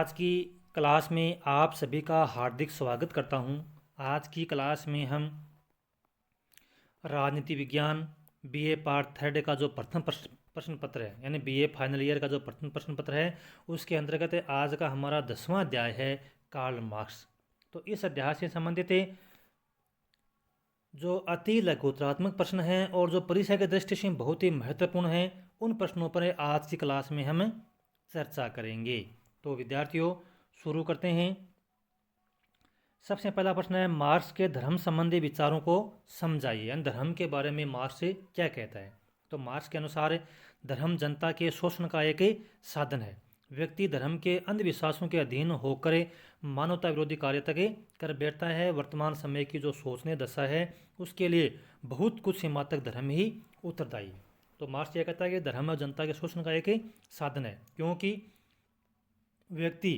आज की क्लास में आप सभी का हार्दिक स्वागत करता हूं। आज की क्लास में हम राजनीति विज्ञान बीए पार्ट थर्ड का जो प्रथम प्रश्न पत्र है, यानी बीए फाइनल ईयर का जो प्रथम प्रश्न पत्र है, उसके अंतर्गत आज का हमारा 10वां अध्याय है कार्ल मार्क्स। तो इस अध्याय से संबंधित जो अति लघुतरात्मक प्रश्न हैं और जो परीक्षा की दृष्टि से बहुत ही महत्वपूर्ण हैं, उन प्रश्नों पर आज की क्लास में हम चर्चा करेंगे। तो विद्यार्थियों, शुरू करते हैं। सबसे पहला प्रश्न है, मार्क्स के धर्म संबंधी विचारों को समझाइए, यानी धर्म के बारे में मार्क्स क्या कहता है। तो मार्क्स के अनुसार धर्म जनता के शोषण का एक साधन है। व्यक्ति धर्म के अंधविश्वासों के अधीन होकर मानवता विरोधी कार्य तक कर बैठता है। वर्तमान समय की जो सोचने दशा है, उसके लिए बहुत कुछ सीमा तक धर्म ही उत्तरदायी है। तो मार्क्स यह कहता है कि धर्म और जनता के शोषण का एक साधन है, क्योंकि व्यक्ति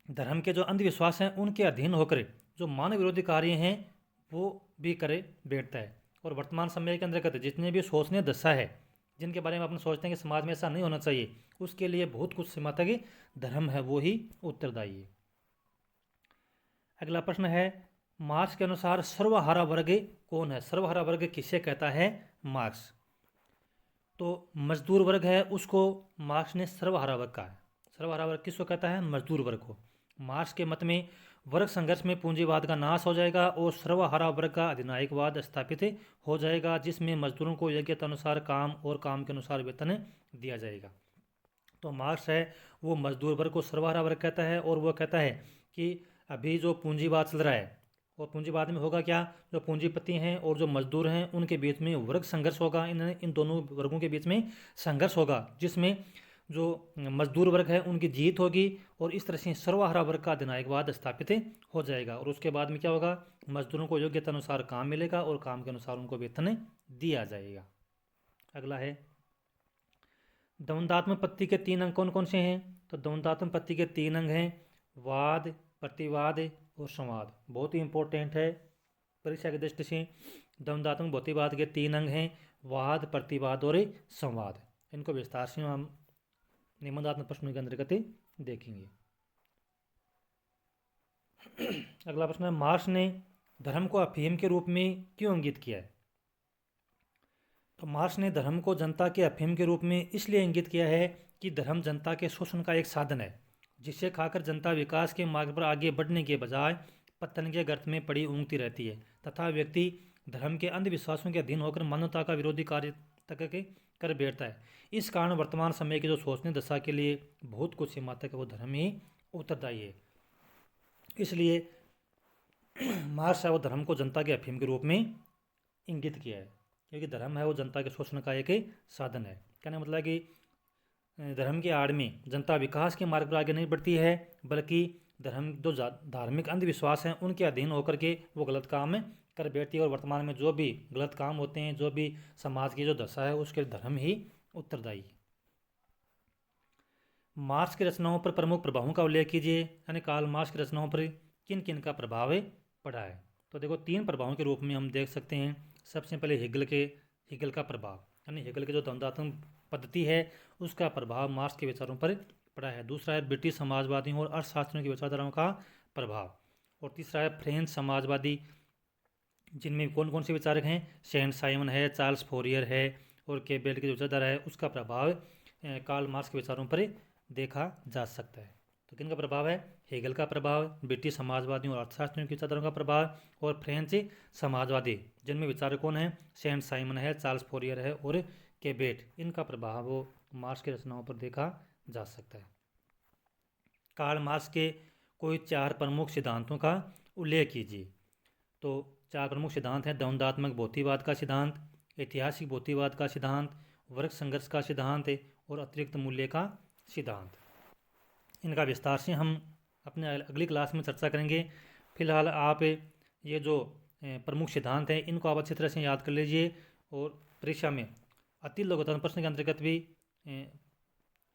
धर्म के जो अंधविश्वास हैं उनके अधीन होकर जो मानव विरोधी कार्य हैं वो भी करे बैठता है। और वर्तमान समय के अंतर्गत जितने भी सोचने दशा है, जिनके बारे में अपन सोचते हैं कि समाज में ऐसा नहीं होना चाहिए, उसके लिए बहुत कुछ सीमा तक धर्म है वो ही उत्तरदायी है। अगला प्रश्न है, मार्क्स के अनुसार सर्वहारा वर्ग कौन है। सर्वहारा वर्ग किसे कहता है मार्क्स। तो मजदूर वर्ग है, उसको मार्क्स ने सर्वहारा वर्ग कहा है। सर्वहारा वर्ग किसको कहता है? मजदूर वर्ग को। मार्क्स के मत में वर्ग संघर्ष में पूंजीवाद का नाश हो जाएगा और सर्वहारा वर्ग का अधिनायकवाद स्थापित हो जाएगा, जिसमें मजदूरों को योग्यता अनुसार काम और काम के अनुसार वेतन दिया जाएगा। तो मार्क्स है वो मजदूर वर्ग को सर्वहारा वर्ग कहता है, और वो कहता है कि अभी जो पूंजीवाद चल रहा है, और पूंजीवाद में होगा क्या, जो पूंजीपति हैं और जो मजदूर हैं उनके बीच में वर्ग संघर्ष होगा। इन दोनों वर्गों के बीच में संघर्ष होगा, जिसमें जो मजदूर वर्ग है उनकी जीत होगी, और इस तरह से सर्वहारा वर्ग का अधिनायकवाद स्थापित हो जाएगा। और उसके बाद में क्या होगा, मजदूरों को योग्यता अनुसार काम मिलेगा और काम के अनुसार उनको वेतन दिया जाएगा। अगला है, द्वंद्वात्मक पत्ति के 3 अंग कौन कौन से हैं। तो द्वंद्वात्मक पत्ति के 3 अंग हैं, वाद, प्रतिवाद और संवाद। बहुत ही इंपॉर्टेंट है परीक्षा की दृष्टि से। द्वंद्वात्मक भौतिकवाद के 3 अंग हैं, वाद, प्रतिवाद और संवाद। इनको विस्तार से हम निबंधात्मक प्रश्नों के अंतर्गत देखेंगे। अगला प्रश्न है, मार्क्स ने धर्म को अफीम के रूप में क्यों इंगित किया है। तो मार्क्स ने धर्म को जनता के अफीम के रूप में इसलिए इंगित किया है कि धर्म जनता के शोषण का एक साधन है, जिसे खाकर जनता विकास के मार्ग पर आगे बढ़ने के बजाय पतन के गर्त में पड़ी ऊँगती रहती है, तथा व्यक्ति धर्म के अंधविश्वासों के अधीन होकर मानवता का विरोधी कार्य तक कर बैठता है। इस कारण वर्तमान समय की जो सोचने दशा के लिए बहुत कुछ सीमा तक वो धर्म ही उत्तरदायी है। इसलिए मार्क्स है वो धर्म को जनता के अफीम के रूप में इंगित किया है, क्योंकि धर्म है वो जनता के शोषण का एक साधन है। कहने का मतलब है कि धर्म के आड़ में जनता विकास के मार्ग पर आगे नहीं बढ़ती है, बल्कि धर्म जो धार्मिक अंधविश्वास हैं उनके अधीन होकर के वो गलत काम कर बैठती है। और वर्तमान में जो भी गलत काम होते हैं, जो भी समाज की जो दशा है, उसके धर्म ही उत्तरदायी है। मार्क्स की रचनाओं पर प्रमुख प्रभावों का उल्लेख कीजिए, यानी कार्ल मार्क्स की रचनाओं पर किन किन का प्रभाव पड़ा है। तो देखो, 3 प्रभावों के रूप में हम देख सकते हैं। सबसे पहले हेगल का प्रभाव, यानी हेगल की जो द्वंद्वात्मक पद्धति है उसका प्रभाव मार्क्स के विचारों पर पड़ा है। दूसरा है ब्रिटिश समाजवादियों और अर्थशास्त्रियों की विचारधाराओं का प्रभाव। और तीसरा है फ्रेंच समाजवादी, जिनमें कौन कौन से विचारक हैं, सेंट साइमन है, चार्ल्स फोरियर है और केबेल की जो विचारधारा है, उसका प्रभाव कार्ल मार्क्स के विचारों पर देखा जा सकता है। तो किनका प्रभाव है? हेगल का प्रभाव, ब्रिटिश समाजवादियों और अर्थशास्त्रियों की विचारधाराओं का प्रभाव, और फ्रेंच समाजवादी, जिनमें विचारक कौन है, सेंट साइमन है, चार्ल्स फोरियर है और केबेट, इनका प्रभाव मार्क्स की रचनाओं पर देखा जा सकता है। कार्ल मार्क्स के कोई 4 प्रमुख सिद्धांतों का उल्लेख कीजिए। तो 4 प्रमुख सिद्धांत हैं, द्वंद्वात्मक भौतिकवाद का सिद्धांत, ऐतिहासिक भौतिकवाद का सिद्धांत, वर्ग संघर्ष का सिद्धांत और अतिरिक्त मूल्य का सिद्धांत। इनका विस्तार से हम अपने अगली क्लास में चर्चा करेंगे। फिलहाल आप ये जो प्रमुख सिद्धांत हैं इनको आप अच्छी तरह से याद कर लीजिए, और परीक्षा में अति लघुतम प्रश्न के अंतर्गत भी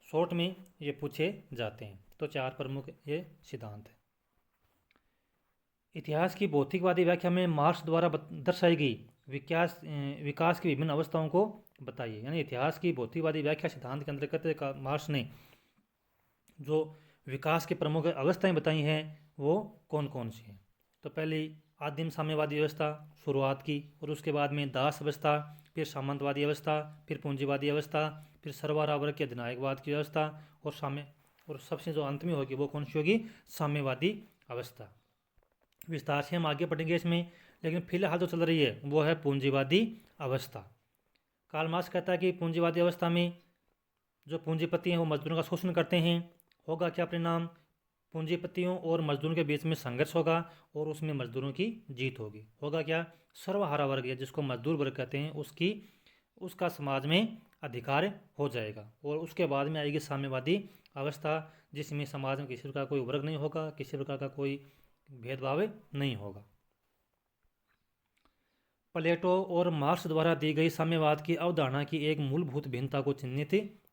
शॉर्ट में ये पूछे जाते हैं। तो 4 प्रमुख ये सिद्धांत हैं। इतिहास की भौतिकवादी व्याख्या में मार्क्स द्वारा दर्शाई गई विकास की विभिन्न अवस्थाओं को बताइए। यानी इतिहास की भौतिकवादी व्याख्या सिद्धांत के अंतर्गत मार्क्स ने जो विकास की प्रमुख अवस्थाएं बताई हैं वो कौन कौन सी हैं। तो पहली आदिम साम्यवादी व्यवस्था शुरुआत की, और उसके बाद में दास अवस्था, फिर सामंतवादी अवस्था, फिर पूंजीवादी अवस्था, फिर सरबराह वर्ग के अधिनायकवाद की व्यवस्था, और सबसे जो अंत में होगी वो कौन सी होगी, साम्यवादी अवस्था। विस्तार से हम आगे पढ़ेंगे इसमें, लेकिन फिलहाल जो चल रही है वो है पूंजीवादी अवस्था। कार्ल मार्क्स कहता है कि पूंजीवादी अवस्था में जो पूंजीपति हैं वो मजदूरों का शोषण करते हैं। होगा क्या परिणाम, पूंजीपतियों और मजदूरों के बीच में संघर्ष होगा और उसमें मजदूरों की जीत होगी। होगा क्या, सर्वहारा वर्ग है जिसको मजदूर वर्ग कहते हैं उसका समाज में अधिकार हो जाएगा। और उसके बाद में आएगी साम्यवादी अवस्था, जिसमें समाज में किसी प्रकार का कोई वर्ग नहीं होगा, किसी प्रकार का कोई भेदभाव नहीं होगा। प्लेटो और मार्क्स द्वारा दी गई साम्यवाद की अवधारणा की एक मूलभूत भिन्नता को चिन्हित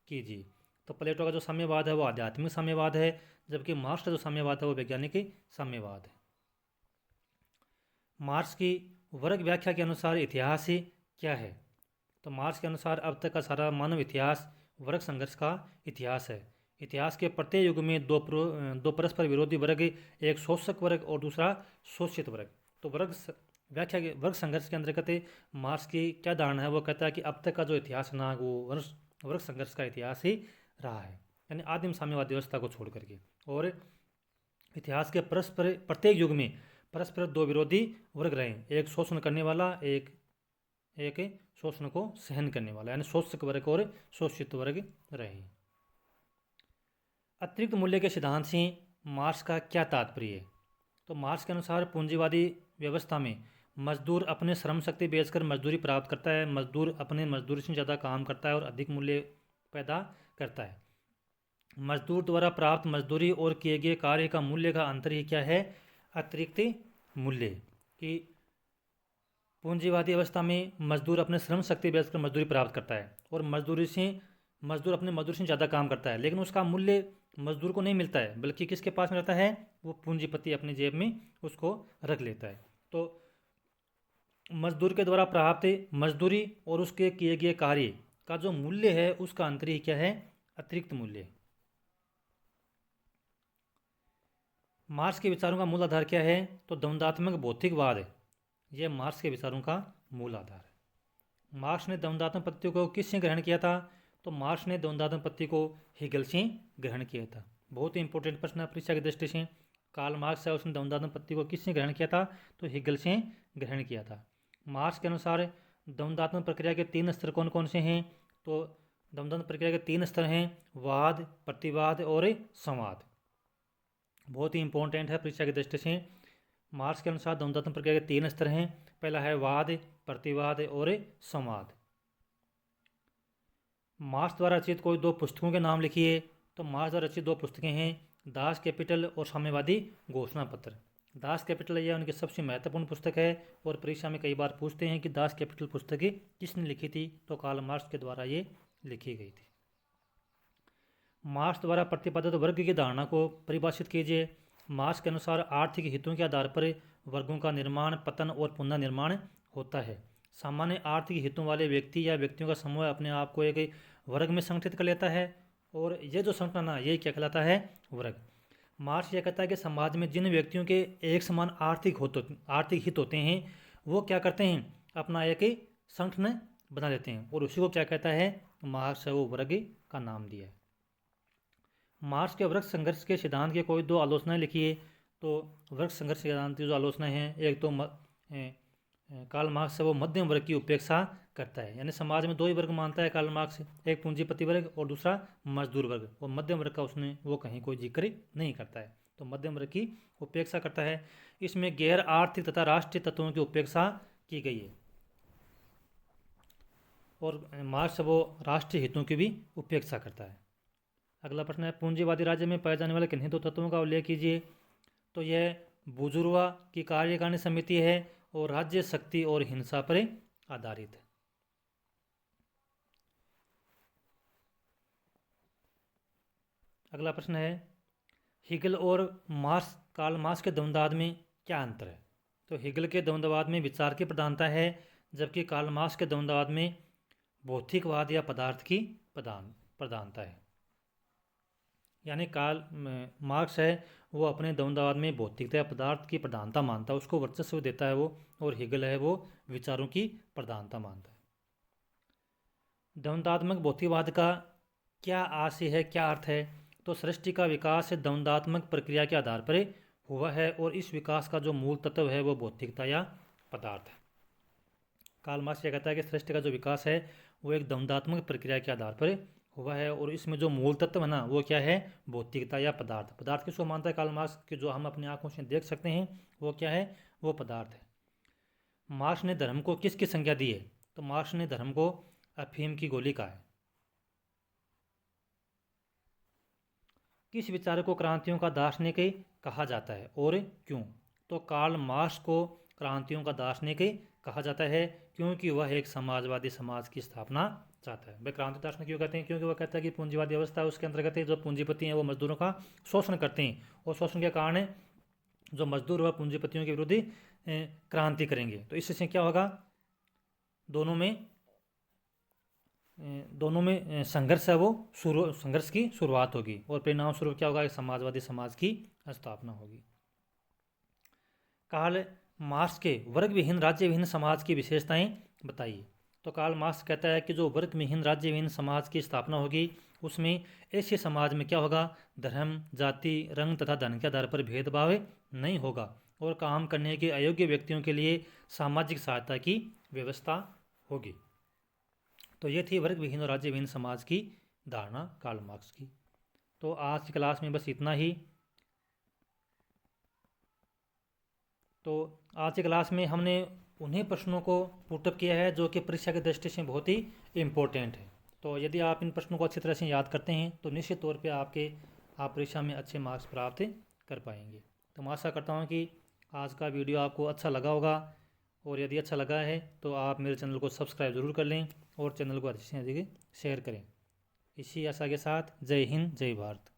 कीजिए। तो प्लेटो का जो साम्यवाद है वो आध्यात्मिक साम्यवाद है, जबकि मार्क्स का जो साम्यवाद है वो वैज्ञानिक साम्यवाद है। मार्क्स की वर्ग व्याख्या के अनुसार इतिहास क्या है। तो मार्क्स के अनुसार अब तक का सारा मानव इतिहास वर्ग संघर्ष का इतिहास है। इतिहास के प्रत्येक युग में दो परस्पर विरोधी वर्ग, एक शोषक वर्ग और दूसरा शोषित वर्ग। तो वर्ग संघर्ष के अंतर्गत मार्क्स की क्या धारणा है, वो कहता है कि अब तक का जो इतिहास ना वो वर्ग संघर्ष का इतिहास ही रहा है, यानी आदिम साम्यवादी व्यवस्था को छोड़ करके। और इतिहास के प्रत्येक युग में परस्पर दो विरोधी वर्ग रहे, एक शोषण करने वाला, एक शोषण को सहन करने वाला, यानी शोषक वर्ग और शोषित वर्ग रहे। अतिरिक्त मूल्य के सिद्धांत से मार्क्स का क्या तात्पर्य है। तो मार्क्स के अनुसार पूंजीवादी व्यवस्था में मजदूर अपने श्रम शक्ति बेचकर मजदूरी प्राप्त करता है, मजदूर अपने मजदूरी से ज़्यादा काम करता है और अधिक मूल्य पैदा करता है। मजदूर द्वारा प्राप्त मजदूरी और किए गए कार्य का मूल्य का अंतर ही क्या है, अतिरिक्त मूल्य। कि पूंजीवादी अवस्था में मजदूर अपने श्रम शक्ति बेचकर मजदूरी प्राप्त करता है और मजदूर अपने मजदूर से ज़्यादा काम करता है, लेकिन उसका मूल्य मजदूर को नहीं मिलता है, बल्कि किसके पास में रहता है, वो पूंजीपति अपनी जेब में उसको रख लेता है। तो मजदूर के द्वारा प्राप्त मजदूरी और उसके किए गए कार्य का जो मूल्य है उसका अंतर ही क्या है, अतिरिक्त मूल्य। मार्क्स के विचारों का मूल आधार क्या है, तो द्वंद्वात्मक भौतिकवाद है, यह मार्क्स के विचारों का मूल आधार है। मार्क्स ने द्वंद्वात्मक पद्धति को किससे ग्रहण किया था, तो मार्क्स ने द्वंद्वात्मक पद्धति को हेगल से ग्रहण किया था। बहुत ही इंपॉर्टेंट प्रश्न है परीक्षा की दृष्टि से। कार्ल मार्क्स है, उसने द्वंद्वात्मक पद्धति को किससे ग्रहण किया था, तो हेगल से ग्रहण किया था। मार्क्स के अनुसार द्वंद्वात्मक प्रक्रिया के 3 स्तर कौन कौन से हैं, तो द्वंद्वात्मक प्रक्रिया के 3 स्तर हैं, वाद, प्रतिवाद और संवाद। बहुत ही इंपॉर्टेंट है परीक्षा की दृष्टि से। मार्क्स के अनुसार द्वंद्वात्मक प्रक्रिया के 3 स्तर हैं, पहला है वाद, प्रतिवाद और संवाद। मार्क्स द्वारा रचित कोई 2 पुस्तकों के नाम लिखिए। तो मार्क्स द्वारा रचित 2 पुस्तकें हैं, दास कैपिटल और साम्यवादी घोषणा पत्र। दास कैपिटल यह उनकी सबसे महत्वपूर्ण पुस्तक है और परीक्षा में कई बार पूछते हैं कि दास कैपिटल पुस्तक किसने लिखी थी, तो कार्ल मार्क्स के द्वारा ये लिखी गई थी। मार्क्स द्वारा प्रतिपादित वर्ग की धारणा को परिभाषित कीजिए। मार्क्स के अनुसार आर्थिक हितों के आधार पर वर्गों का निर्माण, पतन और पुनर्निर्माण होता है। सामान्य आर्थिक हितों वाले व्यक्ति या व्यक्तियों का समूह अपने आप को एक वर्ग में संगठित कर लेता है और ये जो संगठन है ये क्या कहलाता है, वर्ग। मार्क्स यह कहता है कि समाज में जिन व्यक्तियों के एक समान आर्थिक हित होते हैं वो क्या करते हैं, अपना एक संगठन बना लेते हैं और उसी को क्या कहता है, मार्क्स है वो वर्ग का नाम दिया है। मार्क्स के वर्ग संघर्ष के सिद्धांत के कोई 2 आलोचनाएं लिखिए। तो वर्ग संघर्ष के सिद्धांत की जो आलोचनाएं हैं, एक तो कार्ल मार्क्स है वो मध्यम वर्ग की उपेक्षा करता है, यानी समाज में 2 ही वर्ग मानता है कार्ल मार्क्स, एक पूंजीपति वर्ग और दूसरा मजदूर वर्ग, और मध्यम वर्ग का वो कहीं कोई जिक्र नहीं करता है, तो मध्यम वर्ग की उपेक्षा करता है। इसमें गैर आर्थिक तथा राष्ट्रीय तत्वों की उपेक्षा की गई है और मार्क्स वो राष्ट्रीय हितों की भी उपेक्षा करता है। अगला प्रश्न है, पूंजीवादी राज्य में पाए जाने वाले किन्हीं 2 तत्वों का उल्लेख कीजिए। तो यह बुजुर्गा की कार्यकारिणी समिति है और राज्य शक्ति और हिंसा पर आधारित है। अगला प्रश्न है, हेगल और कार्ल मार्क्स के द्वंद्ववाद में क्या अंतर है। तो हेगल के द्वंद्ववाद में विचार की प्रधानता है, जबकि कार्ल मार्क्स के द्वंद्ववाद में भौतिकवाद या पदार्थ की प्रधानता है। यानी मार्क्स है वो अपने द्वंद्ववाद में भौतिकता या पदार्थ की प्रधानता मानता है, उसको वर्चस्व देता है वो, और हेगल है वो विचारों की प्रधानता मानता है। द्वंद्वात्मक भौतिकवाद का क्या आशय है, क्या अर्थ है? तो सृष्टि का विकास द्वंद्वात्मक प्रक्रिया के आधार पर हुआ है और इस विकास का जो मूल तत्व है वो भौतिकता या पदार्थ है। कार्ल मार्क्स क्या कहता है कि सृष्टि का जो विकास है वो एक द्वंद्वात्मक प्रक्रिया के आधार पर हुआ है और इसमें जो मूल तत्व है ना वो क्या है, भौतिकता या पदार्थ। पदार्थ किसको मानता है कार्ल मार्क्स कि जो हम अपनी आंखों से देख सकते हैं वो क्या है, वो पदार्थ है। मार्क्स ने धर्म को किसकी संज्ञा दी है? तो मार्क्स ने धर्म को अफीम की गोली कहा है। किस विचार को क्रांतियों का दार्शनिक कहा जाता है और क्यों? तो कार्ल मार्क्स को क्रांतियों का दार्शनिक कहा जाता है क्योंकि वह एक समाजवादी समाज की स्थापना चाहता है। भाई क्रांति दार्शनिक क्यों कहते हैं? क्योंकि वह कहता है कि पूंजीवादी व्यवस्था है उसके अंतर्गत जो पूंजीपति हैं वो मजदूरों का शोषण करते हैं और शोषण के कारण जो मजदूर व पूंजीपतियों के विरुद्ध क्रांति करेंगे। तो इससे क्या होगा, दोनों में संघर्ष है वो संघर्ष की शुरुआत होगी और परिणाम स्वरूप क्या होगा, एक समाजवादी समाज की स्थापना होगी। कार्ल मार्क्स के वर्ग विहीन राज्य विहीन समाज की विशेषताएं बताइए। तो कार्ल मार्क्स कहता है कि जो वर्ग विहीन राज्य विहीन समाज की स्थापना होगी उसमें ऐसे समाज में क्या होगा, धर्म जाति रंग तथा धन के आधार पर भेदभाव नहीं होगा और काम करने के अयोग्य व्यक्तियों के लिए सामाजिक सहायता की व्यवस्था होगी। तो ये थी वर्ग विहीन और राज्य विहीन समाज की धारणा कार्ल मार्क्स की। तो आज की क्लास में बस इतना ही। तो आज की क्लास में हमने उन्हीं प्रश्नों को पुटअप किया है जो कि परीक्षा की दृष्टि से बहुत ही इम्पोर्टेंट है। तो यदि आप इन प्रश्नों को अच्छी तरह से याद करते हैं तो निश्चित तौर पे आप परीक्षा में अच्छे मार्क्स प्राप्त कर पाएंगे। तो मैं आशा करता हूँ कि आज का वीडियो आपको अच्छा लगा होगा और यदि अच्छा लगा है तो आप मेरे चैनल को सब्सक्राइब ज़रूर कर लें और चैनल को अधिक से अधिक शेयर करें। इसी आशा के साथ जय हिंद जय भारत।